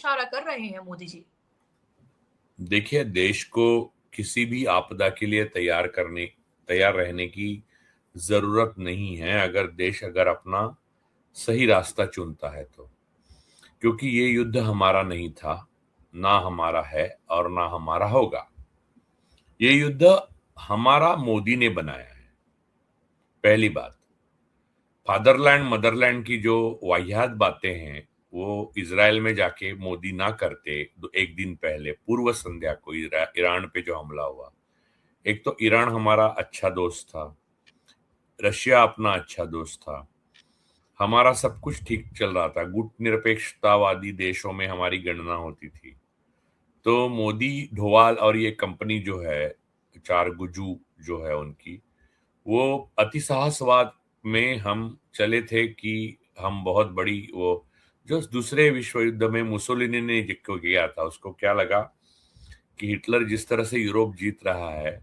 इशारा कर रहे हैं मोदी जी? देखिए, देश को किसी भी आपदा के लिए तैयार रहने की जरूरत नहीं है, अगर अपना सही रास्ता चुनता है तो। क्योंकि ये युद्ध हमारा नहीं था, ना हमारा है और ना हमारा होगा। ये युद्ध हमारा मोदी ने बनाया है। पहली बात। फादरलैंड मदरलैंड की जो वाहियात बातें हैं, वो इजराइल में जाके मोदी ना करते। एक दिन पहले पूर्व संध्या को ईरान पे जो हमला हुआ। एक तो ईरान हमारा अच्छा दोस्त था, रशिया अपना अच्छा दोस्त था, हमारा सब कुछ ठीक चल रहा था, गुट निरपेक्षतावादी देशों में हमारी गणना होती थी। तो मोदी ढोवाल और ये कंपनी जो है, चार गुजू जो है उनकी, वो अति साहसवाद में हम चले थे कि हम बहुत बड़ी वो, जो दूसरे विश्व युद्ध में मुसोलिनी ने जिसको किया था, उसको क्या लगा कि हिटलर जिस तरह से यूरोप जीत रहा है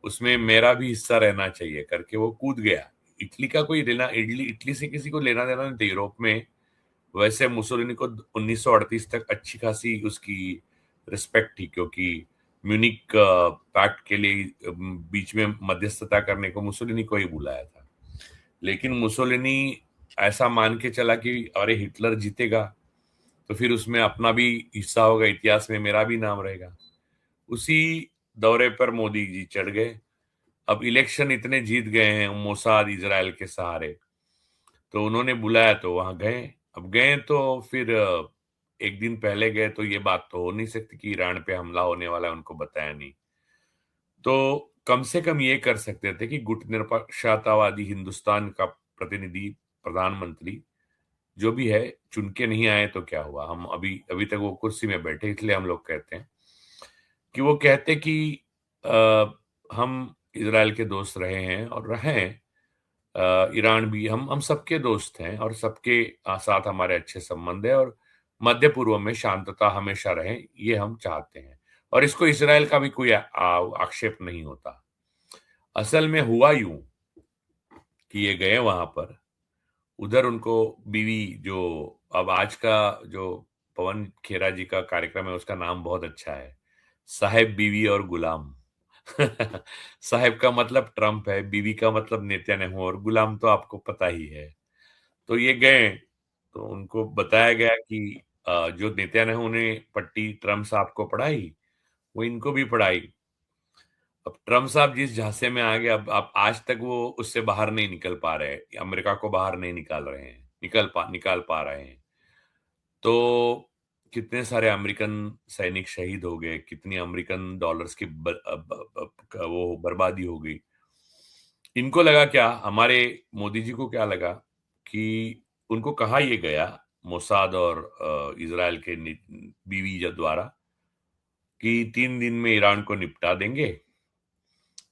उसमें मेरा भी हिस्सा रहना चाहिए करके वो कूद गया। इटली का कोई लेना, इटली इटली से किसी को लेना देना नहीं था यूरोप में। वैसे मुसोलिनी को 1938 तक अच्छी खासी उसकी रिस्पेक्ट थी, क्योंकि म्यूनिक पैक्ट के लिए बीच में मध्यस्थता करने को मुसोलिनी को ही बुलाया था। लेकिन मुसोलिनी ऐसा मान के चला कि अरे हिटलर जीतेगा तो फिर उसमें अपना भी हिस्सा होगा, इतिहास में मेरा भी नाम रहेगा। उसी दौरे पर मोदी जी चढ़ गए। अब इलेक्शन इतने जीत गए हैं मोसाद इजराइल के सहारे, तो उन्होंने बुलाया तो वहां गए। अब गए तो फिर एक दिन पहले गए तो ये बात तो हो नहीं सकती कि ईरान पे हमला होने वाला है, उनको बताया नहीं। तो कम से कम ये कर सकते थे कि गुट निरपक्षतावादी हिंदुस्तान का प्रतिनिधि, प्रधानमंत्री जो भी है, चुन के नहीं आए तो क्या हुआ, हम अभी अभी तक वो कुर्सी में बैठे, इसलिए हम लोग कहते हैं कि वो कहते कि हम इसराइल के दोस्त रहे हैं और रहे हैं। ईरान भी, हम सबके दोस्त हैं और सबके साथ हमारे अच्छे संबंध है, और मध्य पूर्व में शांतता हमेशा रहे, ये हम चाहते हैं। और इसको इसराइल का भी कोई आक्षेप नहीं होता। असल में हुआ यूं कि ये गए वहां पर, उधर उनको बीवी जो, अब आज का जो पवन खेरा जी का कार्यक्रम है उसका नाम बहुत अच्छा है, साहेब बीवी और गुलाम। साहेब का मतलब ट्रम्प है, बीवी का मतलब नेतन्याहू, और गुलाम तो आपको पता ही है। तो ये गए तो उनको बताया गया कि जो नेतन्याहू ने पट्टी ट्रम्प साहब को पढ़ाई वो इनको भी पढ़ाई। अब ट्रम्प साहब जिस झांसे में आ गए, अब आज तक वो उससे बाहर नहीं निकल पा रहे हैं, अमेरिका को बाहर नहीं निकाल रहे हैं, निकाल पा रहे हैं। तो कितने सारे अमेरिकन सैनिक शहीद हो गए, कितनी अमेरिकन डॉलर्स की वो बर्बादी हो गई। इनको लगा क्या, हमारे मोदी जी को क्या लगा कि उनको कहा यह गया मोसाद और इजराइल के बीवी द्वारा कि 3 दिन में ईरान को निपटा देंगे,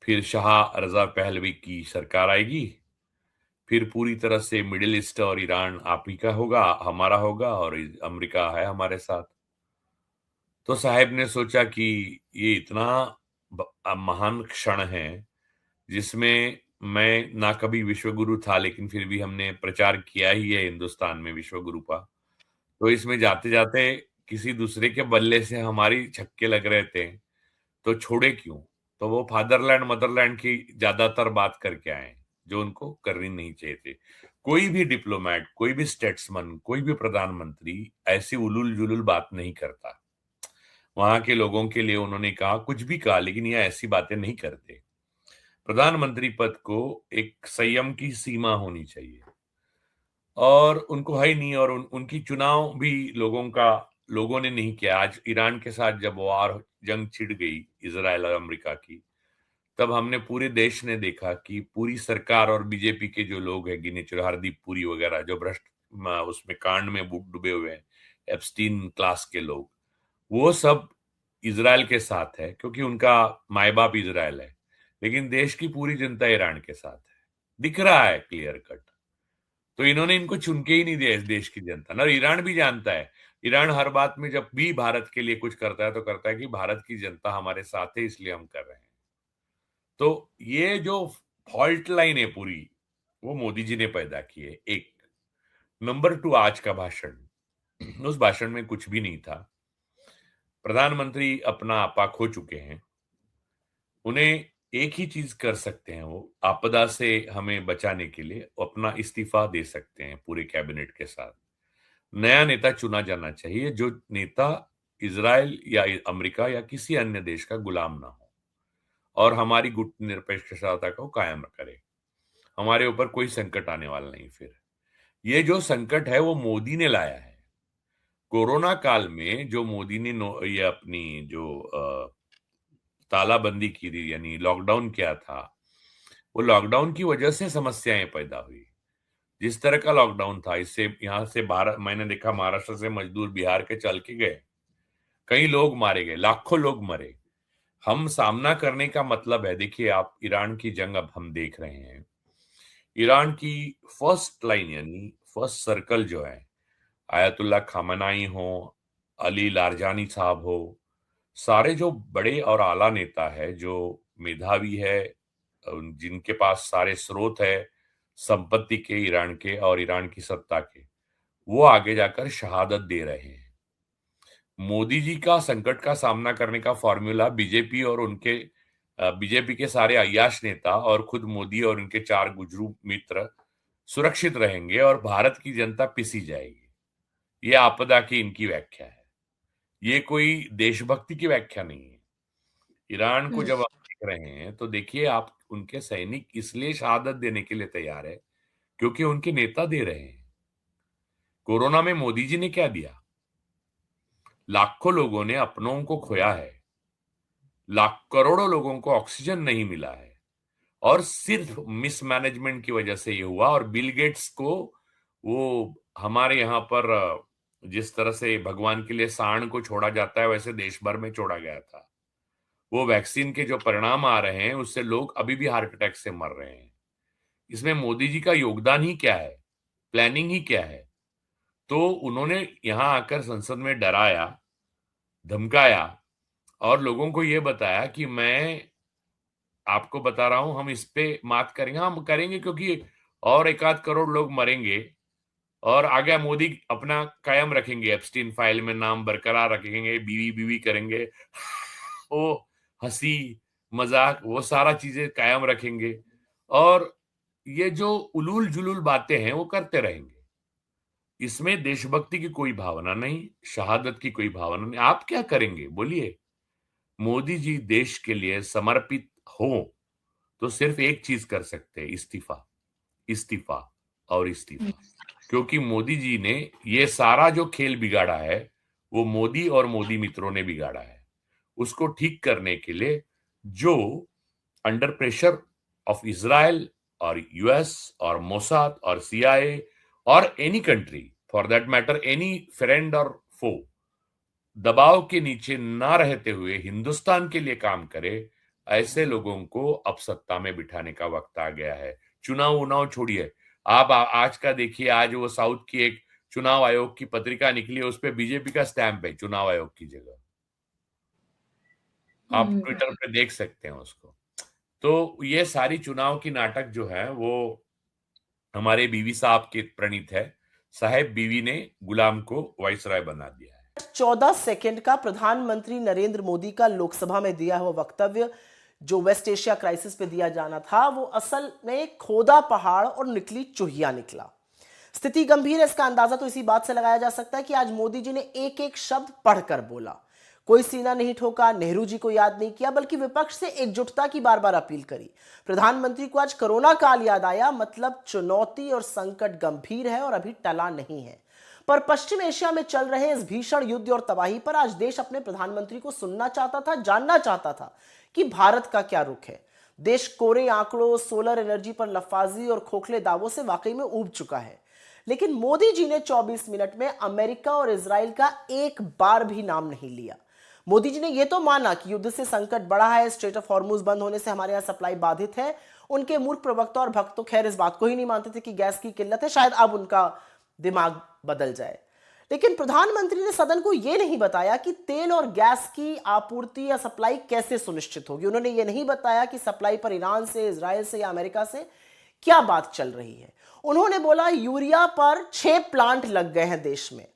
फिर शाह रजा पहलवी की सरकार आएगी, फिर पूरी तरह से मिडिल ईस्ट और ईरान आप ही का होगा, हमारा होगा, और अमेरिका है हमारे साथ। तो साहब ने सोचा कि ये इतना महान क्षण है जिसमें मैं ना कभी विश्वगुरु था, लेकिन फिर भी हमने प्रचार किया ही है हिंदुस्तान में विश्वगुरु का। तो इसमें जाते जाते किसी दूसरे के बल्ले से हमारी छक्के लग रहे थे, तो छोड़े क्यों। तो वो फादरलैंड मदरलैंड की ज्यादातर बात करके आए, जो उनको करनी नहीं चाहिए थी। कोई भी डिप्लोमेट, कोई भी स्टेट्समैन, कोई भी प्रधानमंत्री ऐसी उलूल जुलूल बात नहीं करता। वहां के लोगों के लिए उन्होंने कहा, कुछ भी कहा, लेकिन ये ऐसी बातें नहीं करते। प्रधानमंत्री पद को एक संयम की सीमा होनी चाहिए, और उनको है ही नहीं। और उनकी चुनाव भी लोगों ने नहीं किया। आज ईरान के साथ जब वार जंग छिड़ गई इसराइल और अमेरिका की, तब हमने पूरे देश ने देखा कि पूरी सरकार और बीजेपी के जो लोग हैं, गिने चुने हरदीप पुरी वगैरह, जो भ्रष्ट उसमें कांड में डूबे हुए हैं, एप्स्टीन क्लास के लोग, वो सब इजराइल के साथ है, क्योंकि उनका माए बाप इजराइल है। लेकिन देश की पूरी जनता ईरान के साथ है, दिख रहा है क्लियर कट। तो इन्होंने इनको चुन के ही नहीं दिया इस देश की जनता ना। ईरान भी जानता है, ईरान हर बात में जब भी भारत के लिए कुछ करता है तो करता है कि भारत की जनता हमारे साथ है, इसलिए हम कर रहे हैं। तो ये जो फॉल्ट लाइन है पूरी, वो मोदी जी ने पैदा की है। एक नंबर 2, आज का भाषण, उस भाषण में कुछ भी नहीं था। प्रधानमंत्री अपना आपा खो चुके हैं। उन्हें एक ही चीज कर सकते हैं, वो आपदा से हमें बचाने के लिए अपना इस्तीफा दे सकते हैं पूरे कैबिनेट के साथ। नया नेता चुना जाना चाहिए, जो नेता इजराइल या अमेरिका या किसी अन्य देश का गुलाम ना हो और हमारी गुट निरपेक्षता को कायम करे। हमारे ऊपर कोई संकट आने वाला नहीं। फिर ये जो संकट है वो मोदी ने लाया है। कोरोना काल में जो मोदी ने ये अपनी जो तालाबंदी की थी, यानी लॉकडाउन किया था, वो लॉकडाउन की वजह से समस्याएं पैदा हुई। जिस तरह का लॉकडाउन था, इससे यहां से बारह, मैंने देखा महाराष्ट्र से मजदूर बिहार के चल के गए, कई लोग मारे गए, लाखों लोग मरे। हम सामना करने का मतलब है, देखिए आप, ईरान की जंग अब हम देख रहे हैं। ईरान की फर्स्ट लाइन यानी फर्स्ट सर्कल जो है, आयतुल्ला खामनाई हो, अली लारजानी साहब हो, सारे जो बड़े और आला नेता है, जो मेधावी है, जिनके पास सारे स्रोत है संपत्ति के, ईरान के और ईरान की सत्ता के, वो आगे जाकर शहादत दे रहे हैं। मोदी जी का संकट का सामना करने का फॉर्मूला बीजेपी और उनके बीजेपी के सारे अय्याश नेता और खुद मोदी और उनके चार गुजरू मित्र सुरक्षित रहेंगे और भारत की जनता पिसी जाएगी। ये आपदा की इनकी व्याख्या है। ये कोई देशभक्ति की व्याख्या नहीं है। ईरान को हम्म। जब आप देख रहे हैं तो देखिए आप, उनके सैनिक इसलिए शहादत देने के लिए तैयार है क्योंकि उनके नेता दे रहे हैं। कोरोना में मोदी जी ने क्या दिया? लाखों लोगों ने अपनों को खोया है, लाख करोड़ों लोगों को ऑक्सीजन नहीं मिला है, और सिर्फ मिसमैनेजमेंट की वजह से ये हुआ। और बिल गेट्स को, वो हमारे यहाँ पर जिस तरह से भगवान के लिए सांड को छोड़ा जाता है, वैसे देश भर में छोड़ा गया था। वो वैक्सीन के जो परिणाम आ रहे हैं उससे लोग अभी भी हार्ट अटैक से मर रहे हैं। इसमें मोदी जी का योगदान ही क्या है? प्लानिंग ही क्या है? तो उन्होंने यहां आकर संसद में डराया, धमकाया और लोगों को यह बताया कि मैं आपको बता रहा हूं, हम इस पे मात करेंगे, हम करेंगे क्योंकि और एक आध करोड़ लोग मरेंगे और आगे मोदी अपना कायम रखेंगे, एप्स्टीन फाइल में नाम बरकरार रखेंगे, बीवी बीवी करेंगे, वो हंसी मजाक वो सारा चीजें कायम रखेंगे और ये जो उलूल जुलूल बातें हैं वो करते रहेंगे। इसमें देशभक्ति की कोई भावना नहीं, शहादत की कोई भावना नहीं। आप क्या करेंगे बोलिए? मोदी जी देश के लिए समर्पित हो तो सिर्फ एक चीज कर सकते हैं, इस्तीफा, इस्तीफा और इस्तीफा। क्योंकि मोदी जी ने ये सारा जो खेल बिगाड़ा है वो मोदी और मोदी मित्रों ने बिगाड़ा है। उसको ठीक करने के लिए जो अंडर प्रेशर ऑफ इजराइल और यूएस और मोसाद और सीआईए और any country for that matter, any friend और फो, दबाव के नीचे ना रहते हुए हिंदुस्तान के लिए काम करे, ऐसे लोगों को अब सत्ता में बिठाने का वक्त आ गया है। चुनाव उनाव छोड़िए, आप आज का देखिए, आज वो साउथ की एक चुनाव आयोग की पत्रिका निकली, उस पे बीजेपी का स्टैंप है चुनाव आयोग की जगह। आप हम्म। ट्विटर पे देख सकते हैं उसको। तो ये सारी चुनाव की नाटक जो है वो हमारे बीवी साहब के प्रणीत है। साहेब बीवी ने गुलाम को वाइसराय बना दिया है। 14 सेकंड का प्रधानमंत्री नरेंद्र मोदी का लोकसभा में दिया हुआ वक्तव्य, जो वेस्ट एशिया क्राइसिस पे दिया जाना था, वो असल में खोदा पहाड़ और निकली चूहिया निकला। स्थिति गंभीर है, इसका अंदाजा तो इसी बात से लगाया जा सकता है कि आज मोदी जी ने एक एक शब्द पढ़कर बोला। कोई सीना नहीं ठोका, नेहरू जी को याद नहीं किया, बल्कि विपक्ष से एकजुटता की बार बार अपील करी। प्रधानमंत्री को आज कोरोना काल याद आया, मतलब चुनौती और संकट गंभीर है और अभी टला नहीं है। पर पश्चिम एशिया में चल रहे इस भीषण युद्ध और तबाही पर आज देश अपने प्रधानमंत्री को सुनना चाहता था, जानना चाहता था कि भारत का क्या रुख है। देश कोरे आंकड़ों, सोलर एनर्जी पर लफाजी और खोखले दावों से वाकई में ऊब चुका है। लेकिन मोदी जी ने 24 मिनट में अमेरिका और इजराइल का एक बार भी नाम नहीं लिया। मोदी जी ने यह तो माना कि युद्ध से संकट बढ़ा है, स्ट्रेट ऑफ हॉर्मुज बंद होने से हमारे यहां सप्लाई बाधित है। उनके मूर्ख प्रवक्ता और भक्त तो खैर इस बात को ही नहीं मानते थे कि गैस की किल्लत है, शायद अब उनका दिमाग बदल जाए। लेकिन प्रधानमंत्री ने सदन को यह नहीं बताया कि तेल और गैस की आपूर्ति या सप्लाई कैसे सुनिश्चित होगी। उन्होंने यह नहीं बताया कि सप्लाई पर ईरान से, इजराइल से या अमेरिका से क्या बात चल रही है। उन्होंने बोला यूरिया पर 6 प्लांट लग गए हैं देश में,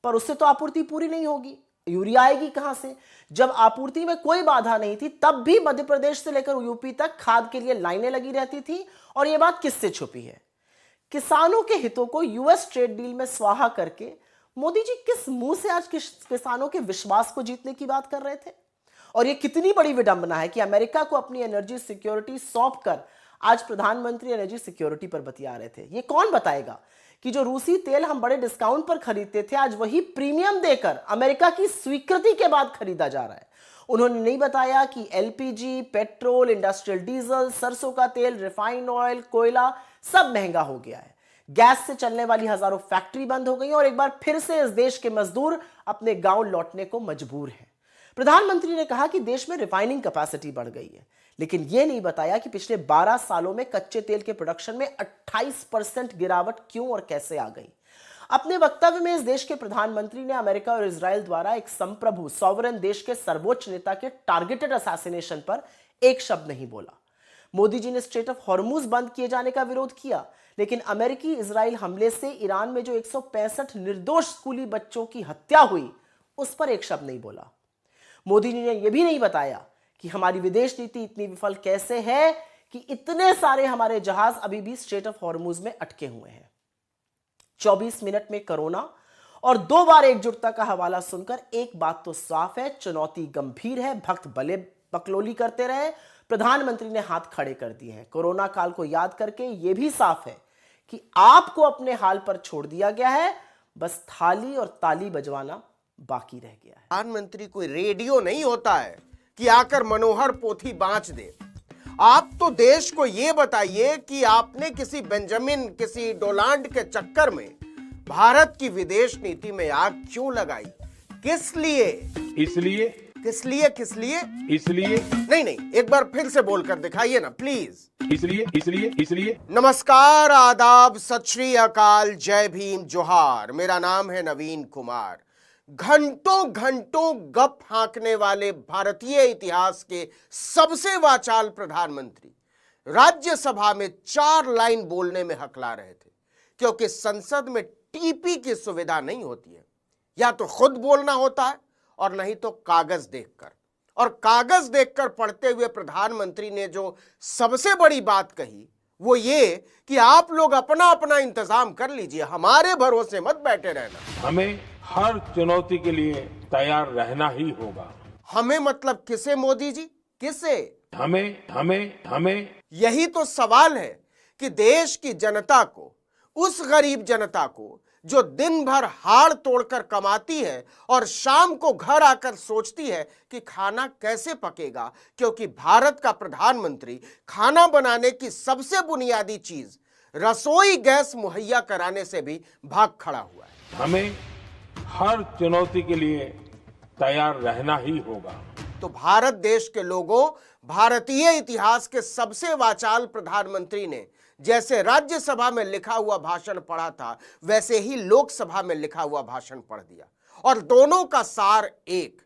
पर उससे तो आपूर्ति पूरी नहीं होगी। यूरिया आएगी कहां से? जब आपूर्ति में कोई बाधा नहीं थी तब भी मध्य प्रदेश से लेकर यूपी तक खाद के लिए लाइनें लगी रहती थी। और यह बात किससे छुपी है? किसानों के हितों को यूएस ट्रेड डील में स्वाहा करके मोदी जी किस मुंह से आज किसानों के विश्वास को जीतने की बात कर रहे थे? और यह कितनी बड़ी विडंबना है कि अमेरिका को अपनी एनर्जी सिक्योरिटी सौंपकर आज प्रधानमंत्री एनर्जी सिक्योरिटी पर बतिया रहे थे। ये कौन बताएगा कि जो रूसी तेल हम बड़े डिस्काउंट पर खरीदते थे आज वही प्रीमियम देकर अमेरिका की स्वीकृति के बाद खरीदा जा रहा है। उन्होंने नहीं बताया कि एलपीजी, पेट्रोल, इंडस्ट्रियल डीजल, सरसों का तेल, रिफाइंड ऑयल, कोयला सब महंगा हो गया है। गैस से चलने वाली हजारों फैक्ट्री बंद हो गई और एक बार फिर से इस देश के मजदूर अपने गांव लौटने को मजबूर हैं। प्रधानमंत्री ने कहा कि देश में रिफाइनिंग कैपेसिटी बढ़ गई है, लेकिन यह नहीं बताया कि पिछले 12 सालों में कच्चे तेल के प्रोडक्शन में 28% गिरावट क्यों और कैसे आ गई। अपने वक्तव्य में इस देश के प्रधानमंत्री ने अमेरिका और इजराइल द्वारा एक संप्रभु सॉवरेन देश के सर्वोच्च नेता के टारगेटेड असैसिनेशन पर एक शब्द नहीं बोला। मोदी जी ने स्ट्रेट ऑफ हॉर्मुज बंद किए जाने का विरोध किया, लेकिन अमेरिकी इजराइल हमले से ईरान में जो 165 निर्दोष स्कूली बच्चों की हत्या हुई उस पर एक शब्द नहीं बोला। मोदी जी ने यह भी नहीं बताया कि हमारी विदेश नीति इतनी विफल कैसे है कि इतने सारे हमारे जहाज अभी भी स्ट्रेट ऑफ हॉर्मुज में अटके हुए हैं। 24 मिनट में कोरोना और 2 बार एकजुटता का हवाला सुनकर एक बात तो साफ है, चुनौती गंभीर है। भक्त भले बकलोली करते रहे, प्रधानमंत्री ने हाथ खड़े कर दिए हैं। कोरोना काल को याद करके यह भी साफ है कि आपको अपने हाल पर छोड़ दिया गया है, बस थाली और ताली बजवाना बाकी रह गया है। प्रधानमंत्री कोई रेडियो नहीं होता है कि आकर मनोहर पोथी बांच दे। आप तो देश को यह बताइए कि आपने किसी बेंजामिन, किसी डोनाल्ड के चक्कर में भारत की विदेश नीति में आग क्यों लगाई? किस लिए? इसलिए इसलिए नहीं, एक बार फिर से बोलकर दिखाइए ना प्लीज। इसलिए नमस्कार, आदाब, सत श्री अकाल, जय भीम, जोहार। मेरा नाम है नवीन कुमार। घंटों गप हाँकने वाले भारतीय इतिहास के सबसे वाचाल प्रधानमंत्री राज्यसभा में 4 लाइन बोलने में हकला रहे थे, क्योंकि संसद में टीपी की सुविधा नहीं होती है। या तो खुद बोलना होता है और नहीं तो कागज देखकर। और कागज देखकर पढ़ते हुए प्रधानमंत्री ने जो सबसे बड़ी बात कही वो ये कि आप लोग अपना अपना इंतजाम कर लीजिए, हमारे भरोसे मत बैठे रहना। हमें हर चुनौती के लिए तैयार रहना ही होगा। हमें मतलब किसे मोदी जी, किसे? हमें यही तो सवाल है कि देश की जनता को, उस गरीब जनता को जो दिन भर हाड़ तोड़कर कमाती है और शाम को घर आकर सोचती है कि खाना कैसे पकेगा, क्योंकि भारत का प्रधानमंत्री खाना बनाने की सबसे बुनियादी चीज रसोई गैस मुहैया कराने से भी भाग खड़ा हुआ है। हमें हर चुनौती के लिए तैयार रहना ही होगा। तो भारत देश के लोगों, भारतीय इतिहास के सबसे वाचाल प्रधानमंत्री ने जैसे राज्यसभा में लिखा हुआ भाषण पढ़ा था, वैसे ही लोकसभा में लिखा हुआ भाषण पढ़ दिया। और दोनों का सार एक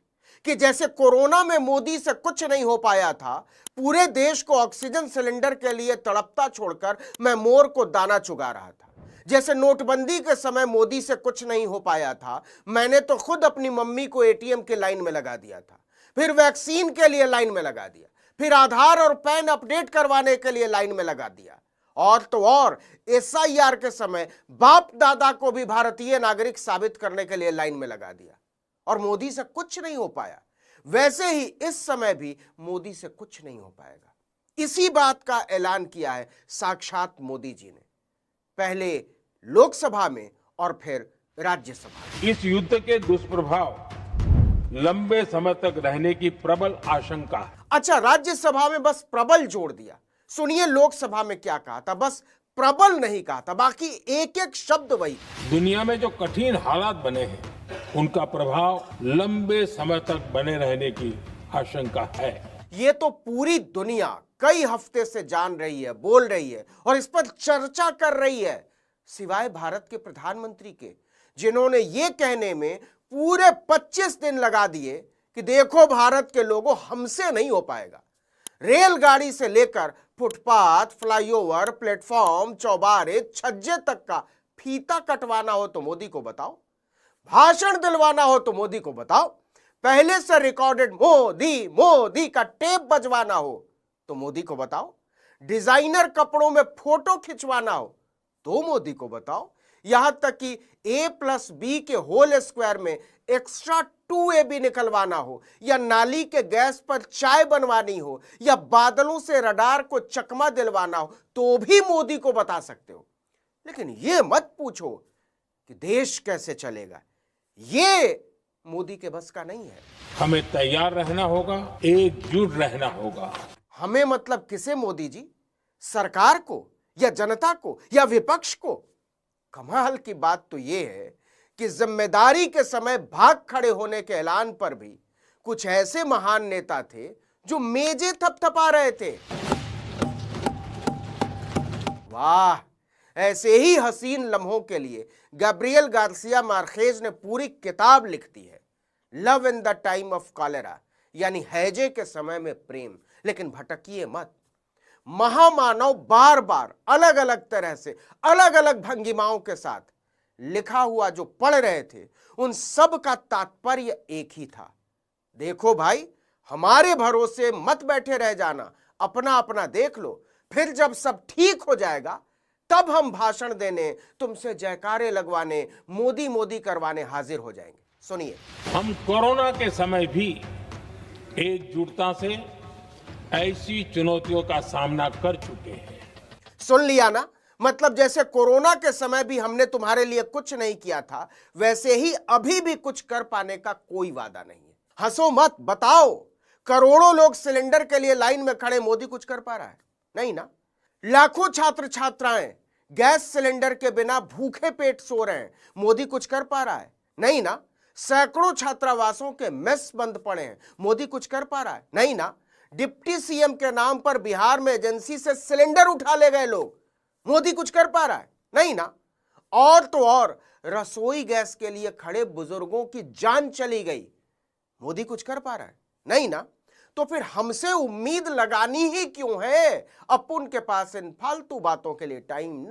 कि जैसे कोरोना में मोदी से कुछ नहीं हो पाया था, पूरे देश को ऑक्सीजन सिलेंडर के लिए तड़पता छोड़कर मैं मोर को दाना चुगा रहा था। जैसे नोटबंदी के समय मोदी से कुछ नहीं हो पाया था, मैंने तो खुद अपनी मम्मी को एटीएम के लाइन में लगा दिया था, फिर वैक्सीन के लिए लाइन में लगा दिया, फिर आधार और पैन अपडेट करवाने के लिए लाइन में लगा दिया, और तो और एसआईआर के समय बाप दादा को भी भारतीय नागरिक साबित करने के लिए लाइन में लगा दिया। और मोदी से कुछ नहीं हो पाया, वैसे ही इस समय भी मोदी से कुछ नहीं हो पाएगा। इसी बात का ऐलान किया है साक्षात मोदी जी ने, पहले लोकसभा में और फिर राज्यसभा। इस युद्ध के दुष्प्रभाव लंबे समय तक रहने की प्रबल आशंका है। अच्छा, राज्यसभा में बस प्रबल जोड़ दिया। सुनिए लोकसभा में क्या कहा था, बस प्रबल नहीं कहा था, बाकी एक एक शब्द वही। दुनिया में जो कठिन हालात बने हैं उनका प्रभाव लंबे समय तक बने रहने की आशंका है। ये तो पूरी दुनिया कई हफ्ते से जान रही है, बोल रही है और इस पर चर्चा कर रही है, सिवाय भारत के प्रधानमंत्री के, जिन्होंने ये कहने में पूरे 25 दिन लगा दिए कि देखो भारत के लोगों, हमसे नहीं हो पाएगा। रेलगाड़ी से लेकर फुटपाथ, फ्लाईओवर, प्लेटफॉर्म, चौबारे, छज्जे तक का फीता कटवाना हो तो मोदी को बताओ। भाषण दिलवाना हो तो मोदी को बताओ, पहले से रिकॉर्डेड मोदी मोदी का टेप बजवाना हो तो मोदी को बताओ, डिजाइनर कपड़ों में फोटो खिंचवाना हो तो मोदी को बताओ, यहां तक कि A+B के होल स्क्वायर में एक्स्ट्रा 2AB निकलवाना हो, या नाली के गैस पर चाय बनवानी हो, या बादलों से रडार को चकमा दिलवाना हो तो भी मोदी को बता सकते हो। लेकिन यह मत पूछो कि देश कैसे चलेगा, ये मोदी के बस का नहीं है। हमें तैयार रहना होगा, एकजुट रहना होगा। हमें मतलब किसे मोदी जी? सरकार को, या जनता को, या विपक्ष को? कमाल की बात तो यह है कि जिम्मेदारी के समय भाग खड़े होने के ऐलान पर भी कुछ ऐसे महान नेता थे जो मेजे थपथपा रहे थे। वाह, ऐसे ही हसीन लम्हों के लिए गैब्रियल गार्सिया मार्केज ने पूरी किताब लिख दी है, love in the time of cholera, यानी हैजे के समय में प्रेम। लेकिन भटकिए मत, महामानव बार बार अलग अलग तरह से अलग अलग भंगिमाओं के साथ लिखा हुआ जो पढ़ रहे थे, उन सब का तात्पर्य एक ही था। देखो भाई, हमारे भरोसे मत बैठे रह जाना, अपना अपना देख लो, फिर जब सब ठीक हो जाएगा तब हम भाषण देने, तुमसे जयकारे लगवाने, मोदी मोदी करवाने हाजिर हो जाएंगे। सुनिए, हम कोरोना के समय भी एकजुटता से ऐसी चुनौतियों का सामना कर चुके हैं। सुन लिया ना, मतलब जैसे कोरोना के समय भी हमने तुम्हारे लिए कुछ नहीं किया था, वैसे ही अभी भी कुछ कर पाने का कोई वादा नहीं है। हंसो मत, बताओ, करोड़ों लोग सिलेंडर के लिए लाइन में खड़े, मोदी कुछ कर पा रहा है? नहीं ना। लाखों छात्र छात्राएं गैस सिलेंडर के बिना भूखे पेट सो रहे हैं, मोदी कुछ कर पा रहा है? नहीं ना। सैकड़ों छात्रावासों के मेस बंद पड़े हैं, मोदी कुछ कर पा रहा है? नहीं ना। डिप्टी सीएम के नाम पर बिहार में एजेंसी से सिलेंडर उठा ले गए लोग, मोदी कुछ कर पा रहा है? नहीं ना। और तो और रसोई गैस के लिए खड़े बुजुर्गों की जान चली गई, मोदी कुछ कर पा रहा है? नहीं ना। तो फिर हमसे उम्मीद लगानी ही क्यों है? अपन के पास इन फालतू बातों के लिए टाइम नहीं।